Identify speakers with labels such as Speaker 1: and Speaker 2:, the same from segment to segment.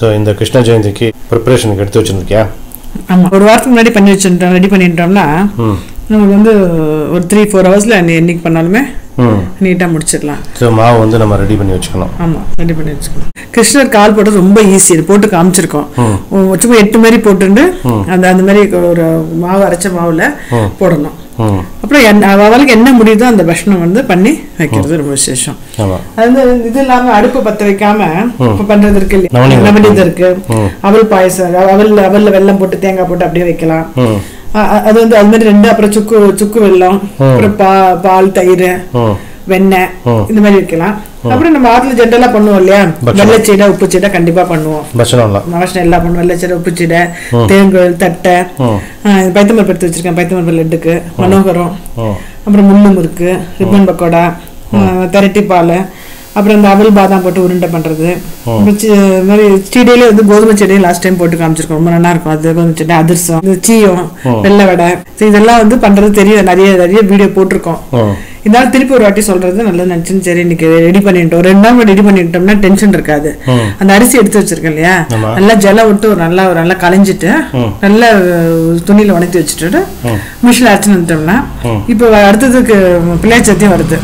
Speaker 1: So இந்த கிருஷ்ண ஜெயந்திக்கு ப்ரிப்பரேஷனுக்கு எடுத்து வச்சுருக்கியா?
Speaker 2: ஆமாம், ஒரு வாரத்துக்கு முன்னாடி பண்ணி வச்சுட்டோம். ரெடி பண்ணிட்டோம்னா நமக்கு வந்து ஒரு 3-4 ஹவர்ஸில் என்னைக்கு பண்ணாலுமே நீட்டாக முடிச்சிடலாம்.
Speaker 1: ஸோ மாவு வந்து நம்ம ரெடி பண்ணி வச்சுக்கணும்.
Speaker 2: ஆமாம், ரெடி பண்ணி வச்சுக்கணும். கிருஷ்ணர் கால் போட்டது ரொம்ப ஈஸி. இது போட்டு காமிச்சிருக்கோம். சும்மா 8 மாதிரி போட்டுட்டு அந்த மாதிரி ஒரு மாவு அரைச்ச மாவில் போடணும். அப்புறம் அவளுக்கு என்ன முடியுதோ அந்த பஷ்ணம் வந்து பண்ணி வைக்கிறது ரொம்ப விசேஷம். அது வந்து இது இல்லாமல் அடுப்பு பற்ற வைக்காம இப்போ பண்ணுறது இருக்கு இல்லையா, நவநீதம் இருக்கு, அவல் பாயசம், அவல்ல வெல்லம் போட்டு தேங்காய் போட்டு அப்படியே வைக்கலாம். அது வந்து அது மாதிரி 2, அப்புறம் சுக்கு வெல்லம், அப்புறம் பால், தயிர், வெண்ணெய் இந்த மாதிரி வைக்கலாம். அப்புறம் நம்ம ஆத்துல ஜென்ரலா பண்ணுவோம் இல்லையா, வெள்ளச்சீடை, உப்பு சீடை கண்டிப்பா பண்ணுவோம். பட்சணம் எல்லாம் பண்ணுவோம். வெள்ளச்சீடை, உப்பு சீடை, தேங்காய், தட்டை, பைத்தம்பருப்பு எடுத்து வச்சிருக்கேன். பைத்தம்பருப்பு லட்டுக்கு, மனோகரம், அப்புறம் முள்ளும் இருக்கு, ரிப்பன் பக்கோடா, திரட்டி பால், அப்புறம் இந்த அவல் பாதாம் போட்டு உருண்டை பண்றது. மாதிரி சீடையிலே வந்து கோதுமை சீடையும் லாஸ்ட் டைம் போட்டு காமிச்சிருக்கோம். ரொம்ப நல்லா இருக்கும். அது கோதுமை சீடை, அதிர்சம், சீயம், வெள்ளை வடை, இதெல்லாம் வந்து பண்றது தெரியும். நிறைய வீடியோ போட்டிருக்கோம். இதனால திருப்பி ஒரு வாட்டி சொல்றது நல்லது நினைச்சுன்னு சரி இன்னைக்கு ரெடி பண்ணிட்டோம். 2 நாள் ரெடி பண்ணிட்டோம்னா டென்ஷன் இருக்காது. அந்த அரிசி எடுத்து வச்சிருக்கேன் இல்லையா, நல்லா ஜலம் விட்டு ஒரு நல்லா களைஞ்சிட்டு நல்லா துணியில உணர்த்தி வச்சுட்டு மிஷினில் அரைச்சு வந்துட்டோம்னா இப்போ அடுத்ததுக்கு பிள்ளையார் சத்தியம் வருது.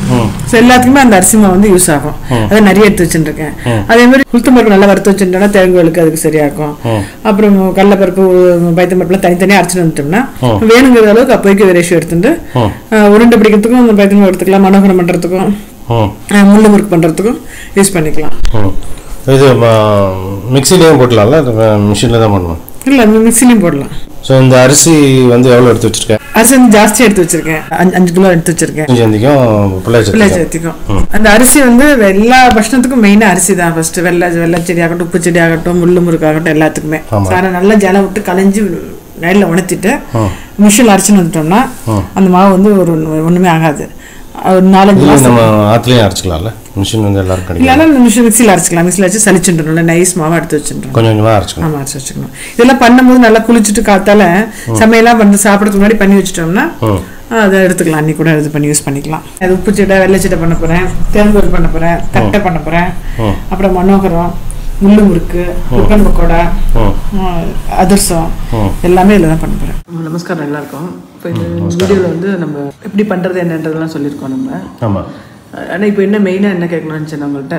Speaker 2: ஸோ எல்லாத்துக்குமே அந்த அரிசி மாவு வந்து யூஸ் ஆகும். அதை நிறைய எடுத்து வச்சுருக்கேன். அதே மாதிரி உளுத்தம்பருப்பு நல்லா வறுத்து வச்சுட்டோம்னா தேங்காய்க்கு அதுக்கு சரியா இருக்கும். அப்புறம் கடலைப்பருப்பு, பைத்தம்பருப்புலாம் தனித்தனியாக அரைச்சிட்டு வந்துட்டோம்னா வேணுங்கிற அளவுக்கு அப்போதைக்கு ரேஷியோ எடுத்துட்டு உருண்டை பிடிக்கிறதுக்கும் அந்த பைத்தம்பருப்பு எடுத்துக்கலாம், மனோகரம் பண்றதுக்கும், முள்ளு முறுக்கு பண்றதுக்கும் யூஸ் பண்ணிக்கலாம்.
Speaker 1: இது மிக்ஸிலையும் போடலாம்ல, மிஷினில் தான் பண்ணுவோம்?
Speaker 2: இல்லை, மிக்ஸிலையும் போடலாம்.
Speaker 1: ஸோ இந்த அரிசி வந்து எவ்வளோ எடுத்து வச்சிருக்கேன்?
Speaker 2: அரிசி வந்து ஜாஸ்தியாக எடுத்து வச்சிருக்கேன். 5 கிலோ எடுத்து வச்சிருக்கேன். பிள்ளை சேர்த்திக்கும். அந்த அரிசி வந்து எல்லா பட்சணத்துக்கும் மெயினாக அரிசி தான். ஃபர்ஸ்ட் வெள்ளச்செடி ஆகட்டும், உப்பு செடி ஆகட்டும், முள்ளு முறுக்கு ஆகட்டும், எல்லாத்துக்குமே நல்லா ஜலம் விட்டு களைஞ்சி நெல்லில் உணர்த்திட்டு மிஷினில் அரைச்சின்னு வந்துட்டோம்னா அந்த மாவு வந்து ஒன்றுமே ஆகாது. ஒரு 4-5 மாதம்
Speaker 1: நம்ம ஆற்றுலையும் அரைச்சிக்கலாம்ல, மிஷின் வந்து எல்லாரும் கிடைக்கும்.
Speaker 2: இல்லைன்னா மிக்ஸியில் அரைச்சிக்கலாம். மிக்ஸியில் அரைச்சி சளிச்சுட்டுருல நைஸ் மாவை எடுத்து வச்சுருக்கோம்.
Speaker 1: கொஞ்சமாக அரைச்சிக்கணும்.
Speaker 2: ஆமாம், அரைச்சி வச்சுக்கணும். இதெல்லாம் பண்ணும்போது நல்லா குளிச்சுட்டு காத்தால சமையலாம் பண்ணி சாப்பிட்றதுக்கு முன்னாடி பண்ணி வச்சுட்டோம்னா அதை எடுத்துக்கலாம். அன்றைக்கி கூட இது பண்ணி யூஸ் பண்ணிக்கலாம். அது உப்பு சீடை, வெள்ளச்சீடை பண்ண போகிறேன், தேங்காய் பண்ண போகிறேன், தட்டை பண்ண போகிறேன், அப்புறம் மனோகரம், முள்ளு முறுக்கு, ரிப்பன் பக்கோடா, அதிர்சம் எல்லாமே இதில் தான் பண்ண போகிறேன். நமஸ்காரம் எல்லாருக்கும். இப்போ இந்த வீடியோவில் வந்து நம்ம எப்படி பண்ணுறது என்னன்றதெல்லாம் சொல்லியிருக்கோம் நம்ம. ஆமாம். ஆனால் இப்போ என்ன மெயினாக என்ன கேட்கணும்னு சொன்ன நம்மள்கிட்ட,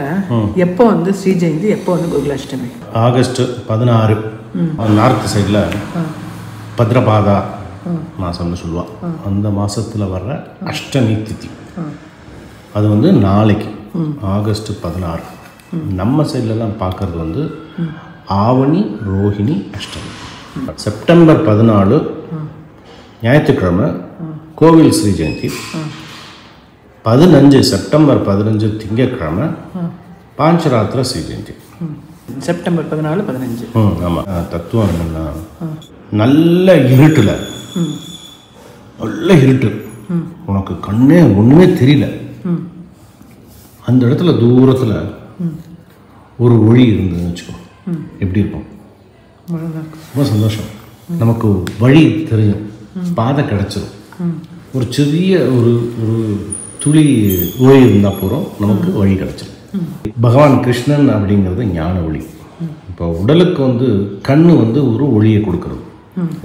Speaker 2: எப்போ வந்து ஸ்ரீ ஜெயந்தி, எப்போ வந்து கோகுலாஷ்டமி?
Speaker 1: ஆகஸ்ட் 16 நார்த் சைடில் பத்ரபாதா மாதம்னு சொல்லுவாள். அந்த மாதத்தில் வர்ற அஷ்டமி திதி அது வந்து நாளைக்கு ஆகஸ்ட் 16. நம்ம சைட்லலாம் பார்க்குறது வந்து ஆவணி ரோஹிணி அஷ்டமி. செப்டம்பர் 14 ஞாயிற்றுக்கிழமை கோவில் ஸ்ரீ ஜெயந்தி. 15 செப்டம்பர் 15 திங்கட்கிழமை பாஞ்சராத்திர ஸ்ரீ ஜெயந்தி.
Speaker 2: செப்டம்பர் 14, 15.
Speaker 1: ஆமாம். தத்துவம் என்னன்னா, நல்ல இருட்டில், நல்ல இருட்டு, உனக்கு கண்ணே ஒன்றுமே தெரியல, அந்த இடத்துல தூரத்தில் ஒரு ஒளி இருந்ததுன்னு வச்சுக்கோ, எப்படி இருக்கும்? ரொம்ப சந்தோஷம். நமக்கு வழி தெரியும், பாதை கிடச்சிடும். ஒரு சிறிய ஒரு துளி ஒளி இருந்தால் போகிறோம், நமக்கு வழி கிடச்சிடும். பகவான் கிருஷ்ணன் அப்படிங்கிறது ஞான ஒளி. இப்போ உடலுக்கு வந்து கண்ணு வந்து ஒரு ஒளியை கொடுக்கறது,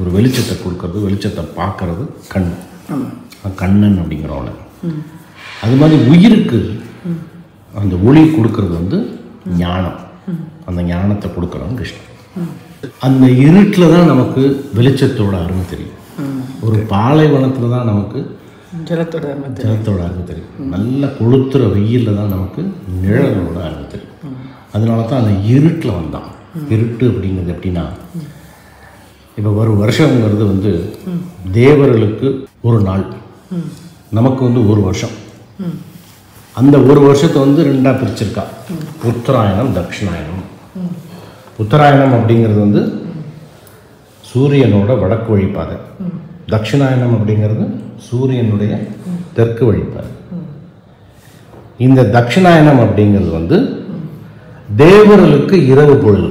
Speaker 1: ஒரு வெளிச்சத்தை கொடுக்கறது, வெளிச்சத்தை பார்க்கறது கண், கண்ணன் அப்படிங்கிறவன. அது மாதிரி உயிருக்கு அந்த ஒளி கொடுக்கறது வந்து ஞானம். அந்த ஞானத்தை கொடுக்குறவன் கிருஷ்ணன். அந்த இருட்டில் தான் நமக்கு வெளிச்சத்தோட அருமை தெரியும். ஒரு பாலைவனத்தில் தான் நமக்கு ஜலத்தோட அருமை தெரியும். நல்ல கொளுத்துற வெயிலில் தான் நமக்கு நிழலோட அருமை தெரியும். அதனால தான் அந்த இருட்டில் வந்தான். இருட்டு அப்படிங்கிறது எப்படின்னா, இப்போ ஒரு வருஷங்கிறது வந்து தேவர்களுக்கு ஒரு நாள், நமக்கு வந்து ஒரு வருஷம். அந்த ஒரு வருஷத்தை வந்து 2ஆக பிரிச்சிருக்கா, உத்தராயணம், தட்சிணாயணம். உத்தராயணம் அப்படிங்கிறது வந்து சூரியனோட வடக்கு வழிப்பாதை, தட்சிணாயணம் அப்படிங்கிறது சூரியனுடைய தெற்கு வழிப்பாதை. இந்த தட்சிணாயணம் அப்படிங்கிறது வந்து தேவர்களுக்கு இரவு பொழுது,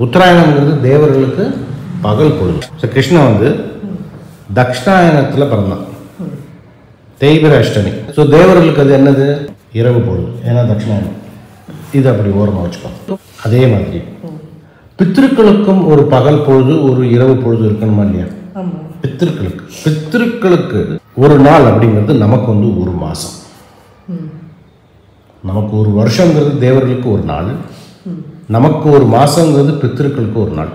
Speaker 1: உத்தராயணம்ங்கிறது தேவர்களுக்கு பகல் பொழுது. ஸோ கிருஷ்ணன் வந்து தட்சிணாயணத்தில் பிறந்தான், தேய்பிர அஷ்டமி. ஸோ தேவர்களுக்கு அது என்னது? இரவு பொழுது. ஏன்னா தட்சிணாயனம். இது அப்படி ஓரமாக வச்சுக்கோ. அதே மாதிரி பித்திருக்களுக்கும் ஒரு பகல் பொழுது ஒரு இரவு பொழுது இருக்கணுமா இல்லையா? பித்திருக்களுக்கு ஒரு நாள் அப்படிங்கிறது நமக்கு வந்து ஒரு மாதம். நமக்கு ஒரு வருஷங்கிறது தேவர்களுக்கு ஒரு நாள், நமக்கு ஒரு மாதங்கிறது பித்திருக்களுக்கு ஒரு நாள்.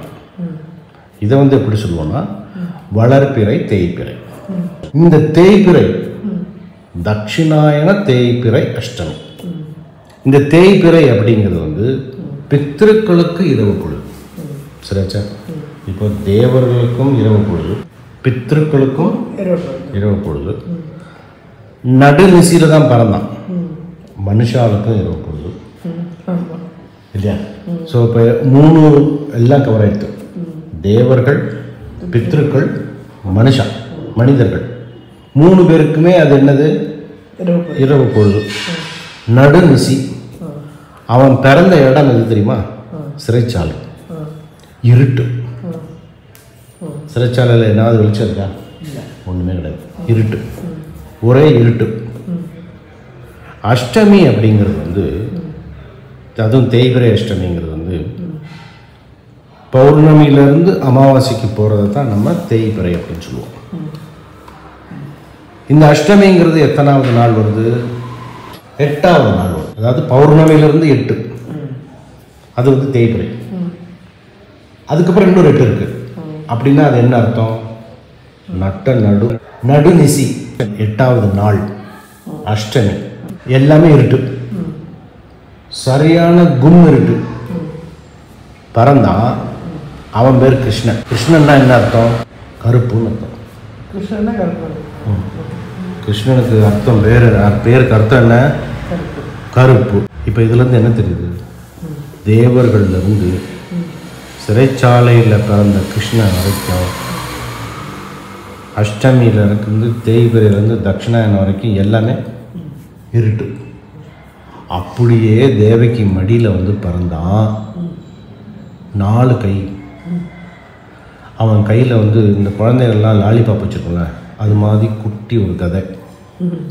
Speaker 1: இதை வந்து எப்படி சொல்லுவோம்னா வளர்பிறை தேய்பிறை. இந்த தேய்பிறை தட்சிணாயன தேய்பிறை அஷ்டமி. இந்த தேய்பிறை அப்படிங்கிறது வந்து பித்திருக்களுக்கு இரவு பொழுது. சரியாச்சா? இப்போ தேவர்களுக்கும் இரவு பொழுது, பித்திருக்களுக்கும் இரவு பொழுது. நடுநிசியில தான் பிறந்தான். மனுஷாளுக்கும் இரவு பொழுது இல்லையா? ஸோ இப்போ 3 எல்லாம் கவர் ஆயிடுத்து. தேவர்கள், பித்திருக்கள், மனுஷா, மனிதர்கள் 3 பேருக்குமே அது என்னது? இரவு பொழுது. நடுநிசி. அவன் பிறந்த இடம் எது தெரியுமா? சிறைச்சாலை. இருட்டு. சிறைச்சாலையில் என்னாவது வெளிச்சம் இருக்கா? ஒன்றுமே கிடையாது, இருட்டு, ஒரே இருட்டு. அஷ்டமி அப்படிங்கிறது வந்து, அதுவும் தேய்பிறை அஷ்டமிங்கிறது வந்து பௌர்ணமியிலேருந்து அமாவாசைக்கு போகிறத தான் நம்ம தேய்பிறை அப்படின்னு சொல்லுவோம். இந்த அஷ்டமிங்கிறது எத்தனாவது நாள் வருது? 8வது நாள் வருது. அதாவது பௌர்ணமியிலேருந்து 8, அது வந்து தேய்பிறை. அதுக்கப்புறம் இன்னொரு 8 இருக்கு. அப்படின்னா அது என்ன அர்த்தம்? நடுநிசி 8வது நாள் அஷ்டமி. எல்லாமே இருட்டு, சரியான கும் இருட்டு. பறந்தான். அவன் பேர் கிருஷ்ணன். கிருஷ்ணன்னா என்ன அர்த்தம்? கருப்புன்னு அர்த்தம். கிருஷ்ணனுக்கு அர்த்தம் பேருக்கு அர்த்தம் என்ன? கருப்பு. இப்போ இதுலேருந்து என்ன தெரியுது? தேவர்கள்லேருந்து சிறைச்சாலையில் பிறந்த கிருஷ்ணன் வரைக்கும், அஷ்டமியில் இருந்து தேய்பிரையிலேருந்து தட்சிணாயனம் வரைக்கும் எல்லாமே இருட்டு. அப்படியே தேவகி மடியில் வந்து பிறந்தான். 4 கை. அவன் கையில் வந்து இந்த குழந்தைகள்லாம் லாலிபாப் வச்சுருக்கோம்ல, அது மாதிரி குட்டி ஒரு கதை.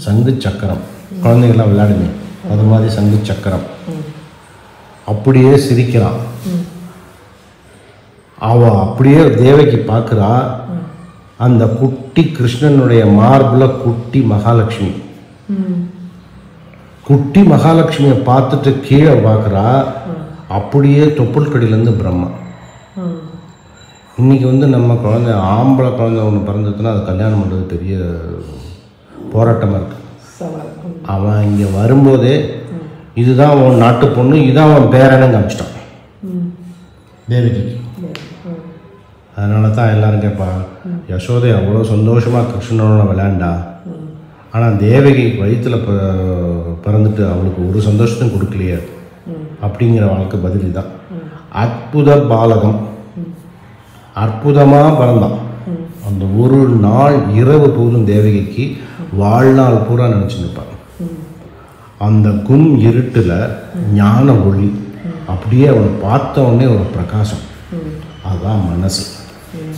Speaker 1: சங்கு சக்கரம், குழந்தைகள்லாம் விளையாடுங்க, அது மாதிரி சங்கு சக்கரம். அப்படியே சிரிக்கிறான். அவள் அப்படியே தேவகி பார்க்குறா. அந்த குட்டி கிருஷ்ணனுடைய மார்பில் குட்டி மகாலட்சுமி. குட்டி மகாலட்சுமியை பார்த்துட்டு கீழே பார்க்குறா. அப்படியே தொப்புள் கடியிலேருந்து பிரம்மா. இன்றைக்கி வந்து நம்ம குழந்தை, ஆம்பளை குழந்தை ஒன்று பிறந்ததுன்னா அது கல்யாணம் பண்ணுறது பெரிய போராட்டமாக இருக்குது. அவன் இங்கே வரும்போதே இதுதான் உன் நாட்டு பொண்ணு, இதுதான் அவன் பேரன்னு காமிச்சிட்டான் தேவகி. அதனால தான் எல்லோரும் கேட்பான், யசோதை அவ்வளோ சந்தோஷமாக கிருஷ்ணனோட விளையாண்டா, ஆனால் தேவகி வயிற்றில் பிறந்துட்டு அவளுக்கு ஒரு சந்தோஷத்தையும் கொடுக்கலையே அப்படிங்கிற வாழ்க்கை பதிலி தான். அற்புத பாலகம், அற்புதமாக பிறந்தான். அந்த ஒரு நாள் இரவு போதும் தேவகிக்கு வாழ்நாள் பூரா நினச்சிருப்பான். அந்த கும் இருட்டில் ஞான ஒளி, அப்படியே அவனை பார்த்த உடனே ஒரு பிரகாசம். அதுதான் மனசு.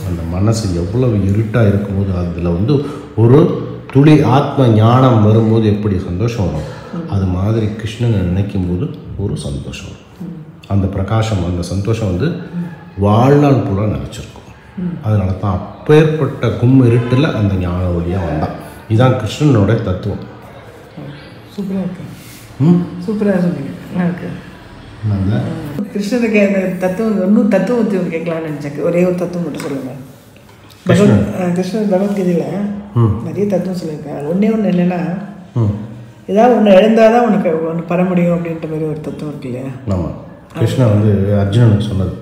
Speaker 1: அந்த மனசு எவ்வளவு இருட்டாக இருக்கும்போது அதில் வந்து ஒரு துளி ஆத்ம ஞானம் வரும்போது எப்படி சந்தோஷம் வரும், அது மாதிரி கிருஷ்ணனை நினைக்கும் போது ஒரு சந்தோஷம் வரும். அந்த பிரகாசம், அந்த சந்தோஷம் வந்து வாழ்நாள் பூரா நினச்சிருக்கும். அதனால தான் அப்பேற்பட்ட கும் இருட்டில் அந்த ஞான ஒளியாக வந்தான். இதுதான் கிருஷ்ணனோட தத்துவம்.
Speaker 2: சூப்பராக இருக்கு. சூப்பராக சொன்னீங்க. நல்லா இருக்கு. கிருஷ்ணனுக்கு அந்த தத்துவம், இன்னும் தத்துவத்தை கேட்கலான்னு நினச்சேன். ஒரே ஒரு தத்துவம் மட்டும் சொல்லுங்கள். கிருஷ்ணன் பகவத்கீதையில் நிறைய தத்துவம் சொல்லியிருக்காங்க. ஒன்றே ஒன்று என்னென்னா, ஏதாவது ஒன்று எழுந்தால் தான் உனக்கு ஒன்று பெற முடியும் அப்படின்ற மாதிரி ஒரு தத்துவம் இருக்கு இல்லையா? ஆமாம். கிருஷ்ணன் வந்து அர்ஜுனனுக்கு சொன்னது.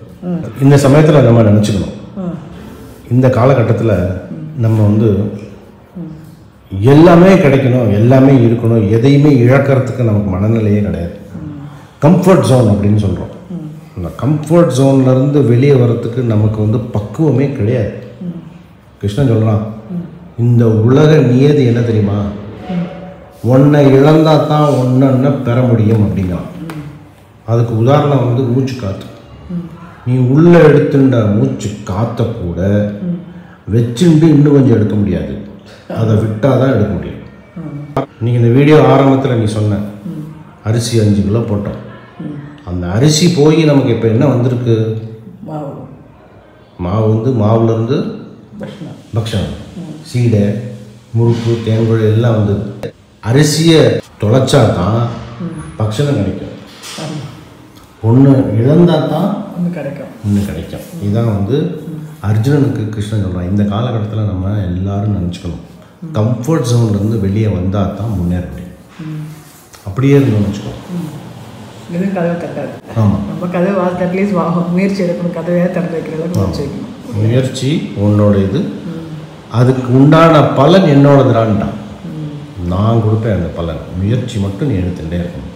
Speaker 2: இந்த சமயத்தில் நம்ம நினச்சிக்கணும், இந்த காலகட்டத்தில் நம்ம வந்து எல்லாமே கிடைக்கணும், எல்லாமே இருக்கணும், எதையுமே இழக்கிறதுக்கு நமக்கு மனநிலையே கிடையாது. கம்ஃபர்ட் ஜோன் அப்படின்னு சொல்கிறோம். அந்த கம்ஃபர்ட் ஜோன்லேருந்து வெளியே வர்றதுக்கு நமக்கு வந்து பக்குவமே கிடையாது. கிருஷ்ணன் சொல்லலாம், இந்த உலக நியதி என்ன தெரியுமா, ஒன்றை இழந்தால் தான் ஒன்று பெற முடியும் அப்படிங்கிறான். அதுக்கு உதாரணம் வந்து மூச்சு காற்று. நீ உள்ளே எடுத்துட்ட மூச்சு காற்றை கூட வச்சுட்டு இன்னும் கொஞ்சம் எடுக்க முடியாது, அதை விட்டால் தான் எடுக்க முடியும். நீங்கள் இந்த வீடியோ ஆரம்பத்தில் நீ சொன்ன அரிசி 5 கிலோ போட்டோம்,
Speaker 1: அந்த அரிசி போய் நமக்கு இப்போ என்ன வந்திருக்கு?
Speaker 2: மாவு.
Speaker 1: மாவு வந்து மாவுலேருந்து பக்ஷணம், சீடை, முறுக்கு, தேங்குழல் எல்லாம் வந்து அரிசியை தொலைச்சா தான் பக்ஷணம் கிடைக்கும். ஒன்று இழந்தால் தான் ஒன்று கிடைக்கும். இதுதான் வந்து அர்ஜுனனுக்கு கிருஷ்ணன் சொல்கிறான். இந்த காலகட்டத்தில் நம்ம எல்லாரும் நினச்சிக்கணும், கம்ஃபர்ட் ஜோன்லேருந்து வெளியே வந்தால் தான் முன்னேற முடியும். அப்படியே இருந்தோம்னு வச்சுக்கோ,
Speaker 2: எதுவும் கதவை தட்டாது.
Speaker 1: ஆமாம்,
Speaker 2: நம்ம கதவை அட்லீஸ்ட் முயற்சி எடுக்கணும், கதவையாக திறந்து வைக்கிறதுக்கு முயற்சி வைக்கணும்.
Speaker 1: முயற்சி உன்னோட இது, அதுக்கு உண்டான பலன் என்னோடதுடான்ட்டான். நான் கொடுப்பேன் அந்த பலன், முயற்சி மட்டும் நீ எடுத்துகிட்டே இருக்கணும்.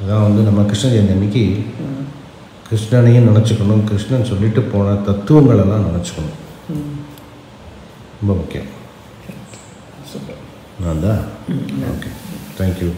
Speaker 1: அதான் வந்து நம்ம கிருஷ்ண ஜெயந்தி அன்னைக்கு கிருஷ்ணனையும் நினச்சிக்கணும், கிருஷ்ணன் சொல்லிட்டு போன தத்துவங்களெல்லாம் நினச்சிக்கணும். ரொம்ப முக்கியம். நான் தான். Okay, thank you.